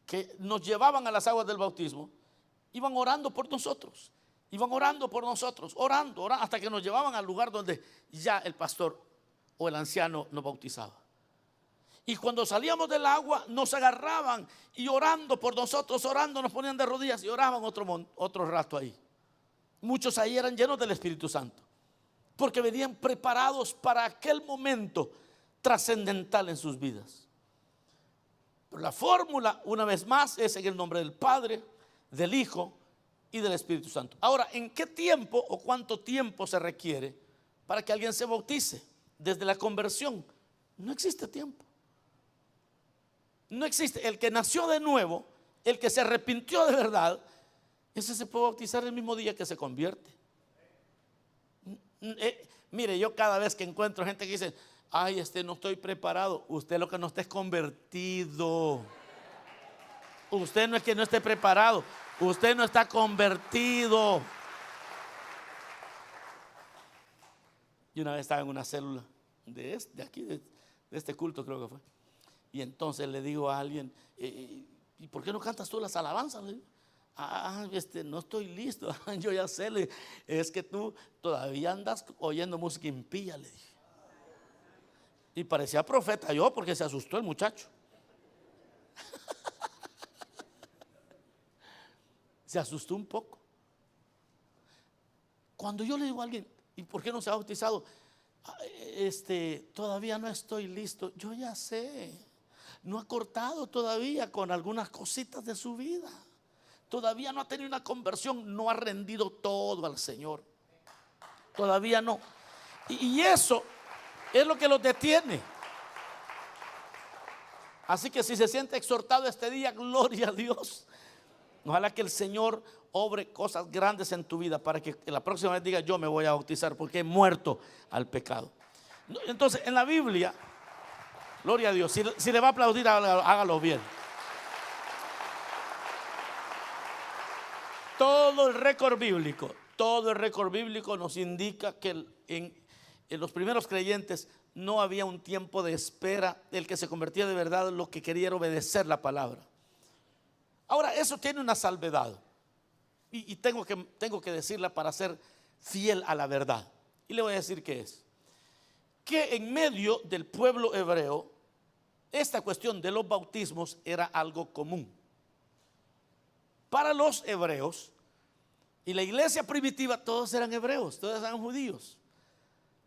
que nos llevaban a las aguas del bautismo iban orando por nosotros, orando, hasta que nos llevaban al lugar donde ya el pastor o el anciano nos bautizaba. Y cuando salíamos del agua nos agarraban y orando por nosotros, orando, nos ponían de rodillas y oraban otro rato ahí. Muchos ahí eran llenos del Espíritu Santo, porque venían preparados para aquel momento trascendental en sus vidas. Pero la fórmula, una vez más, es en el nombre del Padre, del Hijo y del Espíritu Santo. Ahora, ¿en qué tiempo o cuánto tiempo se requiere para que alguien se bautice? Desde la conversión no existe tiempo. No existe. El que nació de nuevo, el que se arrepintió de verdad, ese se puede bautizar el mismo día que se convierte. Mire, yo cada vez que encuentro gente que dice: ay, no estoy preparado. Usted lo que no está es convertido. Usted no es que no esté preparado, usted no está convertido. Y una vez estaba en una célula de este culto, creo que fue. Y entonces le digo a alguien: ¿y por qué no cantas tú las alabanzas? Le digo: no estoy listo. Yo ya sé, es que tú todavía andas oyendo música impía, le dije. Y parecía profeta yo, porque se asustó el muchacho. se asustó un poco. Cuando yo le digo a alguien, ¿y por qué no se ha bautizado? Todavía no estoy listo. Yo ya sé, no ha cortado todavía con algunas cositas de su vida. Todavía no ha tenido una conversión, no ha rendido todo al Señor. Todavía no. Y eso es lo que los detiene. Así que si se siente exhortado este día, gloria a Dios. Ojalá que el Señor obre cosas grandes en tu vida para que la próxima vez diga: yo me voy a bautizar porque he muerto al pecado. Entonces, en la Biblia, gloria a Dios, si le va a aplaudir, hágalo bien. Todo el récord bíblico nos indica que en los primeros creyentes no había un tiempo de espera. El que se convertía de verdad lo que quería era obedecer la palabra. Ahora, eso tiene una salvedad, y tengo que decirla para ser fiel a la verdad. Y le voy a decir qué es: que en medio del pueblo hebreo esta cuestión de los bautismos era algo común para los hebreos. Y la iglesia primitiva, todos eran hebreos, todos eran judíos.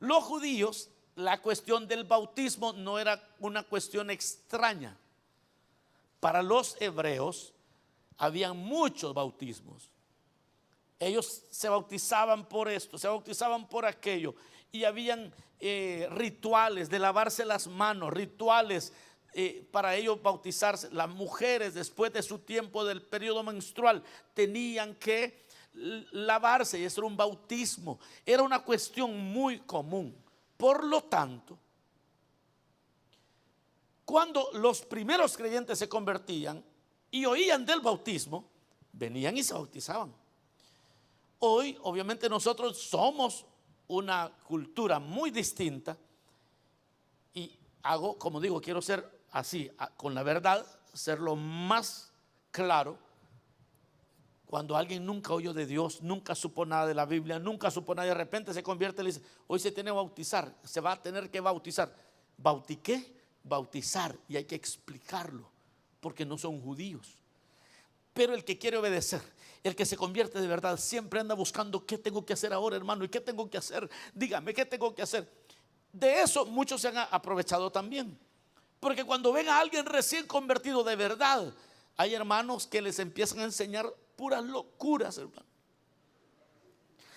Los judíos, la cuestión del bautismo no era una cuestión extraña. Para los hebreos habían muchos bautismos. Ellos se bautizaban por esto, se bautizaban por aquello, y habían rituales de lavarse las manos, rituales para ellos bautizarse. Las mujeres, después de su tiempo del periodo menstrual, tenían que lavarse, y eso era un bautismo. Era una cuestión muy común. Por lo tanto, cuando los primeros creyentes se convertían y oían del bautismo, venían y se bautizaban. Hoy, obviamente, nosotros somos una cultura muy distinta, y como digo, quiero ser así, con la verdad, ser lo más claro. Cuando alguien nunca oyó de Dios, nunca supo nada de la Biblia, nunca supo nada, de repente se convierte y le dice: hoy se tiene que bautizar, se va a tener que bautizar. ¿Qué? Bautizar, y hay que explicarlo, porque no son judíos. Pero el que quiere obedecer, el que se convierte de verdad, siempre anda buscando: ¿qué tengo que hacer ahora, hermano? ¿Y qué tengo que hacer? Dígame, ¿qué tengo que hacer? De eso muchos se han aprovechado también, porque cuando ven a alguien recién convertido de verdad, hay hermanos que les empiezan a enseñar puras locuras, hermano.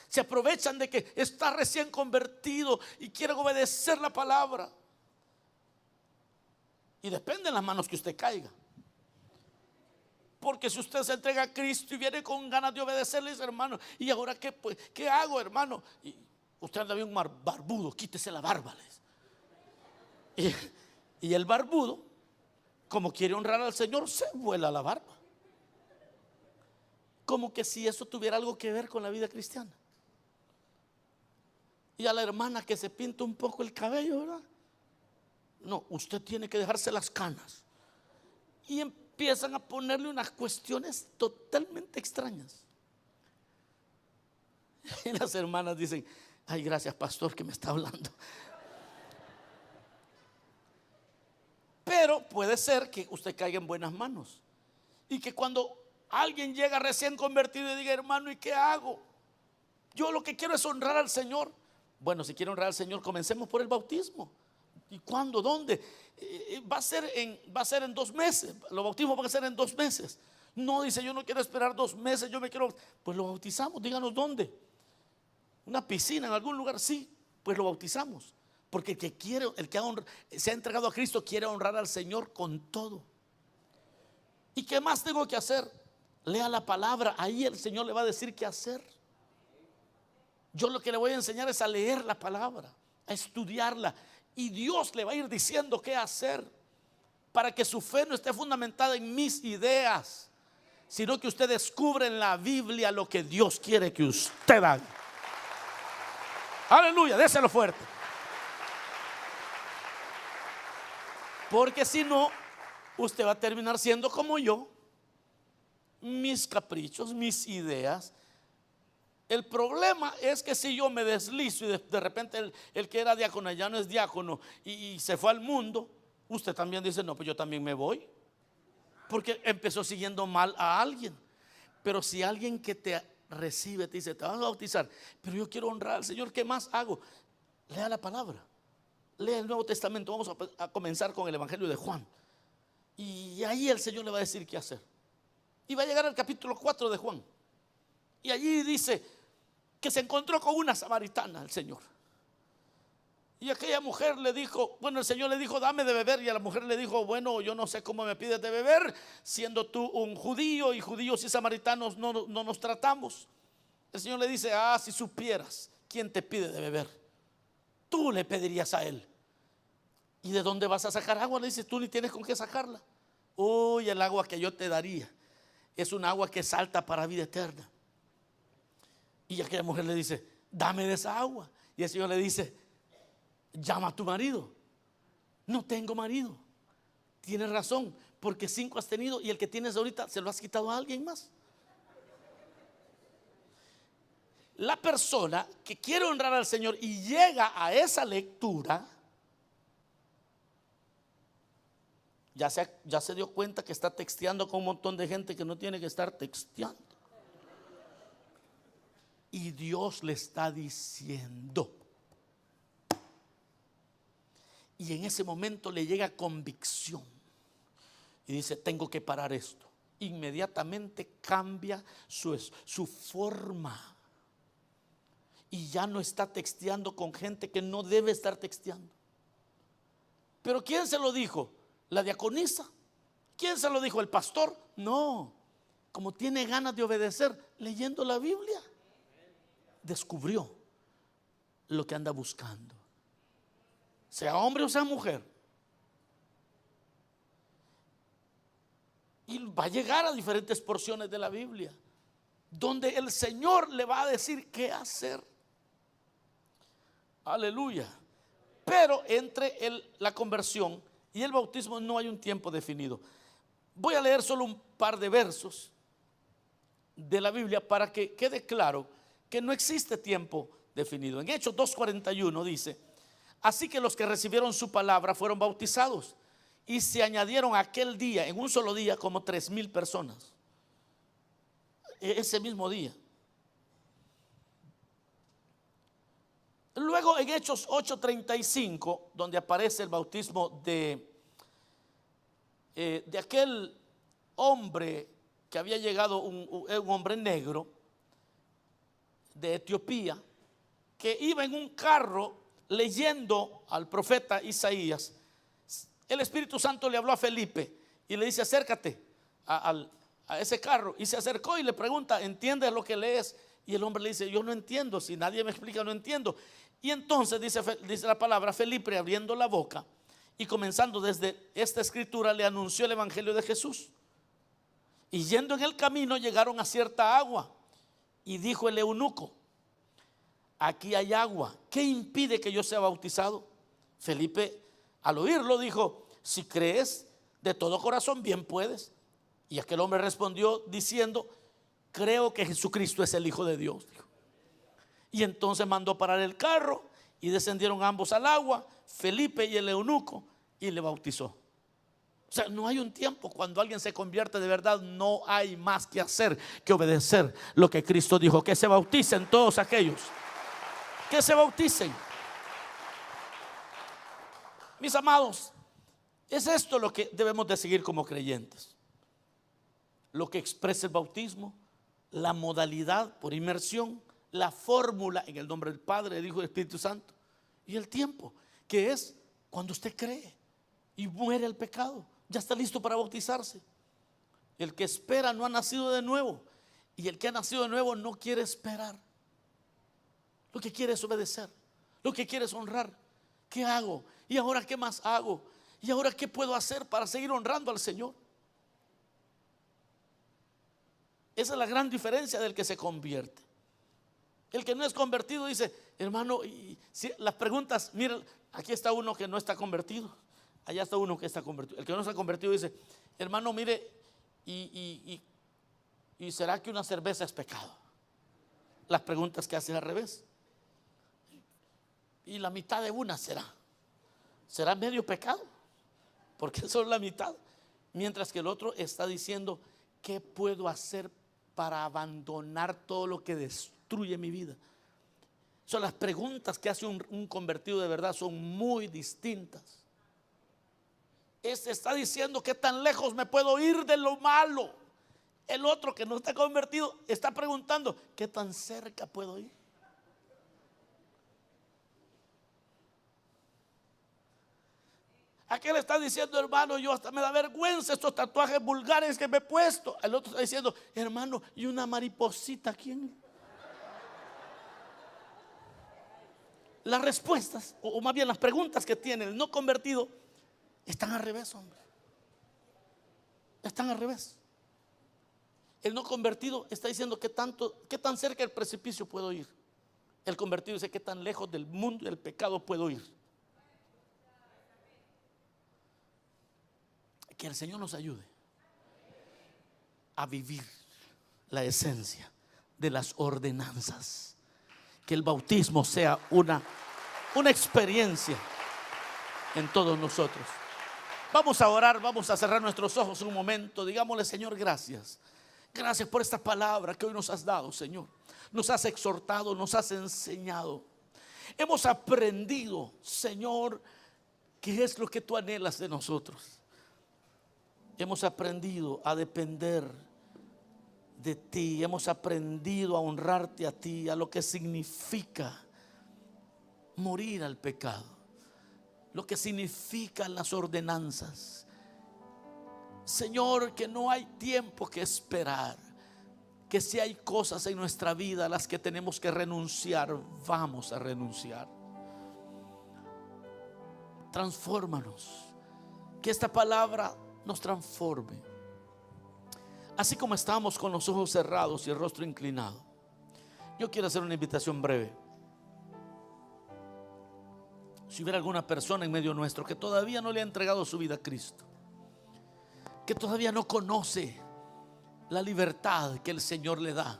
Se aprovechan de que está recién convertido y quieren obedecer la palabra, y depende de las manos que usted caiga. Porque si usted se entrega a Cristo y viene con ganas de obedecerles, hermano, ¿y ahora qué, pues, qué hago, hermano? Y usted anda bien barbudo, quítese la barba. Y el barbudo, como quiere honrar al Señor, se vuela la barba, como que si eso tuviera algo que ver con la vida cristiana. Y a la hermana que se pinta un poco el cabello, ¿verdad? No, usted tiene que dejarse las canas. Y empiezan a ponerle unas cuestiones totalmente extrañas. Y las hermanas dicen: ay, gracias, pastor, que me está hablando. Pero puede ser que usted caiga en buenas manos, y que cuando alguien llega recién convertido y diga: hermano, ¿y qué hago? Yo lo que quiero es honrar al Señor. Bueno, si quiere honrar al Señor, comencemos por el bautismo. ¿Y cuándo? ¿Dónde? Va a ser en 2 meses. Los bautismos van a ser en 2 meses. No, dice: yo no quiero esperar 2 meses, yo me quiero. Pues lo bautizamos, díganos dónde. Una piscina en algún lugar, sí, pues lo bautizamos. Porque el que se ha entregado a Cristo quiere honrar al Señor con todo. ¿Y qué más tengo que hacer? Lea la palabra, ahí el Señor le va a decir qué hacer. Yo lo que le voy a enseñar es a leer la palabra, a estudiarla, y Dios le va a ir diciendo qué hacer, para que su fe no esté fundamentada en mis ideas, sino que usted descubre en la Biblia lo que Dios quiere que usted haga. Aleluya, déselo fuerte. Porque si no, usted va a terminar siendo como yo, mis caprichos, mis ideas. El problema es que si yo me deslizo y de repente el que era diácono ya no es diácono y se fue al mundo, usted también dice: no, pues yo también me voy, porque empezó siguiendo mal a alguien. Pero si alguien que te recibe te dice, te vas a bautizar, pero yo quiero honrar al Señor, ¿qué más hago? Lea la palabra, lea el Nuevo Testamento. Vamos a comenzar con el Evangelio de Juan, y ahí el Señor le va a decir qué hacer. Y va a llegar al capítulo 4 de Juan, y allí dice que se encontró con una samaritana el Señor. Y aquella mujer le dijo, bueno, el Señor le dijo, dame de beber. Y a la mujer le dijo, bueno, yo no sé cómo me pides de beber, siendo tú un judío, y judíos y samaritanos no nos tratamos. El Señor le dice, si supieras quién te pide de beber, tú le pedirías a él. ¿Y de dónde vas a sacar agua? Le dice, tú ni tienes con qué sacarla. Uy, el agua que yo te daría es un agua que salta para vida eterna. Y aquella mujer le dice, dame de esa agua. Y el Señor le dice, llama a tu marido. No tengo marido. Tienes razón, porque 5 has tenido, y el que tienes ahorita se lo has quitado a alguien más. La persona que quiere honrar al Señor y llega a esa lectura, ya se dio cuenta que está texteando con un montón de gente que no tiene que estar texteando. Y Dios le está diciendo, y en ese momento le llega convicción y dice, tengo que parar esto. Inmediatamente cambia su forma, y ya no está texteando con gente que no debe estar texteando. ¿Pero quién se lo dijo? ¿La diaconisa? ¿Quién se lo dijo? ¿El pastor? No, como tiene ganas de obedecer, leyendo la Biblia, descubrió lo que anda buscando, sea hombre o sea mujer. Y va a llegar a diferentes porciones de la Biblia donde el Señor le va a decir qué hacer. Aleluya. Pero entre la conversión y el bautismo no hay un tiempo definido. Voy a leer solo un par de versos de la Biblia para que quede claro que no existe tiempo definido. En Hechos 2:41 dice, así que los que recibieron su palabra fueron bautizados, y se añadieron aquel día, en un solo día, como 3,000 personas. Ese mismo día. Luego en Hechos 8:35, donde aparece el bautismo de aquel hombre que había llegado, un hombre negro de Etiopía, que iba en un carro leyendo al profeta Isaías. El Espíritu Santo le habló a Felipe y le dice, acércate a ese carro. Y se acercó y le pregunta, ¿entiendes lo que lees? Y el hombre le dice, yo no entiendo, si nadie me explica no entiendo. Y entonces dice la palabra, Felipe abriendo la boca y comenzando desde esta escritura le anunció el evangelio de Jesús. Y yendo en el camino llegaron a cierta agua, y dijo el eunuco, aquí hay agua, ¿qué impide que yo sea bautizado? Felipe al oírlo dijo, si crees de todo corazón, bien puedes. Y aquel hombre respondió diciendo, creo que Jesucristo es el Hijo de Dios, dijo. Y entonces mandó parar el carro y descendieron ambos al agua, Felipe y el eunuco, y le bautizó. O sea, no hay un tiempo. Cuando alguien se convierte de verdad, no hay más que hacer que obedecer lo que Cristo dijo. Que se bauticen todos aquellos, que se bauticen. Mis amados, es esto lo que debemos de seguir como creyentes. Lo que expresa el bautismo, la modalidad por inmersión, la fórmula en el nombre del Padre, del Hijo y del Espíritu Santo, y el tiempo, que es cuando usted cree y muere el pecado, ya está listo para bautizarse. El que espera no ha nacido de nuevo, y el que ha nacido de nuevo no quiere esperar. Lo que quiere es obedecer, lo que quiere es honrar. ¿Qué hago? ¿Y ahora qué más hago? ¿Y ahora qué puedo hacer para seguir honrando al Señor? Esa es la gran diferencia del que se convierte. El que no es convertido dice, hermano, y si las preguntas, miren, aquí está uno que no está convertido, allá está uno que está convertido. El que no está convertido dice, hermano, mire, y ¿será que una cerveza es pecado? Las preguntas que hace al revés. Y la mitad de una será medio pecado, porque son la mitad. Mientras que el otro está diciendo, ¿qué puedo hacer para abandonar todo lo que destruye mi vida? Son las preguntas que hace un convertido de verdad, son muy distintas. Este está diciendo: ¿qué tan lejos me puedo ir de lo malo? El otro, que no está convertido, está preguntando: ¿qué tan cerca puedo ir? Aquel está diciendo: hermano, yo hasta me da vergüenza estos tatuajes vulgares que me he puesto. El otro está diciendo: hermano, y una mariposita aquí. Las respuestas, o más bien las preguntas que tiene el no convertido, están al revés, hombre. Están al revés. El no convertido está diciendo: qué tan cerca del precipicio puedo ir. El convertido dice: qué tan lejos del mundo y del pecado puedo ir. Que el Señor nos ayude a vivir la esencia de las ordenanzas. Que el bautismo sea una experiencia en todos nosotros. Vamos a orar, vamos a cerrar nuestros ojos un momento. Digámosle: Señor, gracias. Gracias por esta palabra que hoy nos has dado, Señor. Nos has exhortado, nos has enseñado. Hemos aprendido, Señor, qué es lo que tú anhelas de nosotros. Hemos aprendido a depender de ti. Hemos aprendido a honrarte a ti, a lo que significa morir al pecado, lo que significan las ordenanzas. Señor, que no hay tiempo que esperar, que si hay cosas en nuestra vida a las que tenemos que renunciar, vamos a renunciar. Transfórmanos, que esta palabra nos transforme. Así como estamos con los ojos cerrados y el rostro inclinado, yo quiero hacer una invitación breve. Si hubiera alguna persona en medio nuestro que todavía no le ha entregado su vida a Cristo, que todavía no conoce la libertad que el Señor le da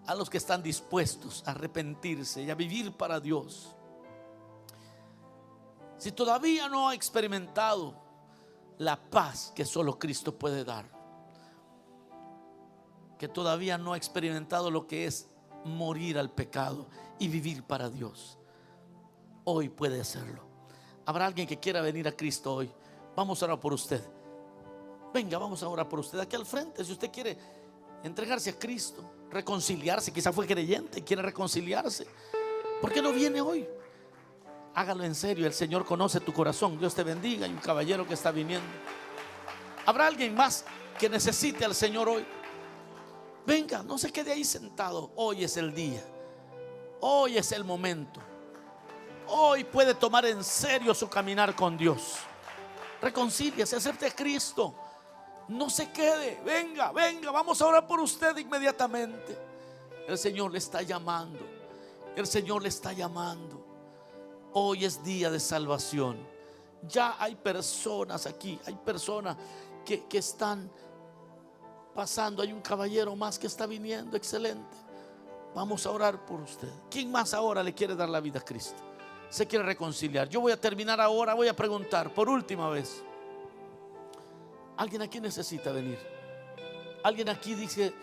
a los que están dispuestos a arrepentirse y a vivir para Dios, si todavía no ha experimentado la paz que solo Cristo puede dar, que todavía no ha experimentado lo que es morir al pecado y vivir para Dios, hoy puede hacerlo. Habrá alguien que quiera venir a Cristo hoy. Vamos a orar por usted. Venga, vamos a orar por usted aquí al frente. Si usted quiere entregarse a Cristo, reconciliarse, quizá fue creyente y quiere reconciliarse, ¿por qué no viene hoy? Hágalo en serio, el Señor conoce tu corazón. Dios te bendiga. Hay un caballero que está viniendo. ¿Habrá alguien más que necesite al Señor hoy? Venga, no se quede ahí sentado. Hoy es el día. Hoy es el momento. Hoy puede tomar en serio su caminar con Dios. Reconcíliese, acepte a Cristo. No se quede. Venga, venga, vamos a orar por usted inmediatamente. El Señor le está llamando. El Señor le está llamando. Hoy es día de salvación. Ya hay personas aquí, hay personas que están pasando. Hay un caballero más que está viniendo, excelente. Vamos a orar por usted. ¿Quién más ahora le quiere dar la vida a Cristo? Se quiere reconciliar. Yo voy a terminar ahora, voy a preguntar por última vez. ¿Alguien aquí necesita venir? Alguien aquí dice,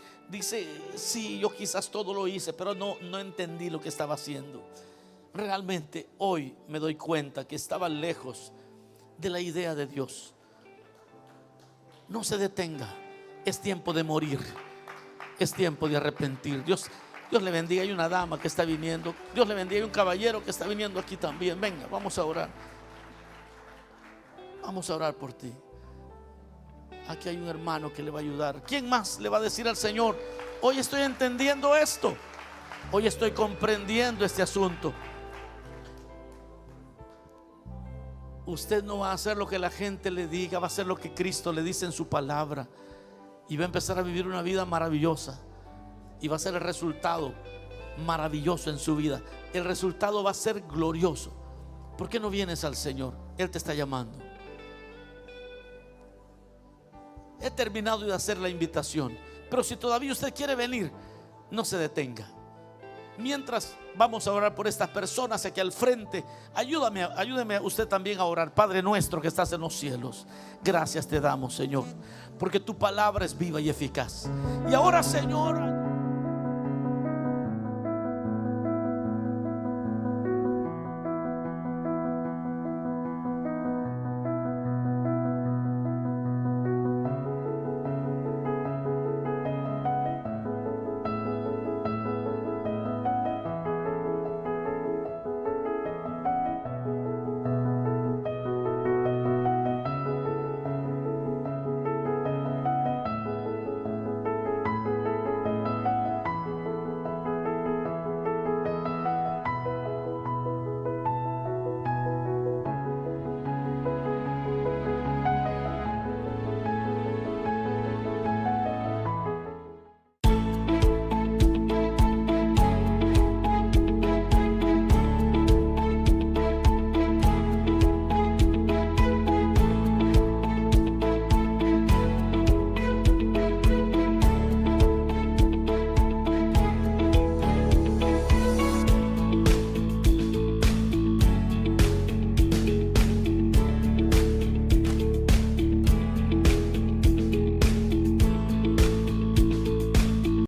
sí, yo quizás todo lo hice, pero no entendí lo que estaba haciendo. Realmente hoy me doy cuenta que estaba lejos de la idea de Dios. No se detenga. Es tiempo de morir. Es tiempo de arrepentir. Dios le bendiga. Hay una dama que está viniendo. Dios le bendiga. Hay un caballero que está viniendo aquí también. Venga, vamos a orar. Vamos a orar por ti. Aquí hay un hermano que le va a ayudar. ¿Quién más le va a decir al Señor: hoy estoy entendiendo esto, hoy estoy comprendiendo este asunto? Usted no va a hacer lo que la gente le diga, va a hacer lo que Cristo le dice en su palabra, y va a empezar a vivir una vida maravillosa, y va a ser el resultado maravilloso en su vida. El resultado va a ser glorioso. ¿Por qué no vienes al Señor? Él te está llamando. He terminado de hacer la invitación, pero si todavía usted quiere venir, no se detenga. Mientras vamos a orar por estas personas aquí al frente, ayúdeme usted también a orar. Padre nuestro que estás en los cielos, gracias te damos, Señor, porque tu palabra es viva y eficaz. Y ahora, Señor,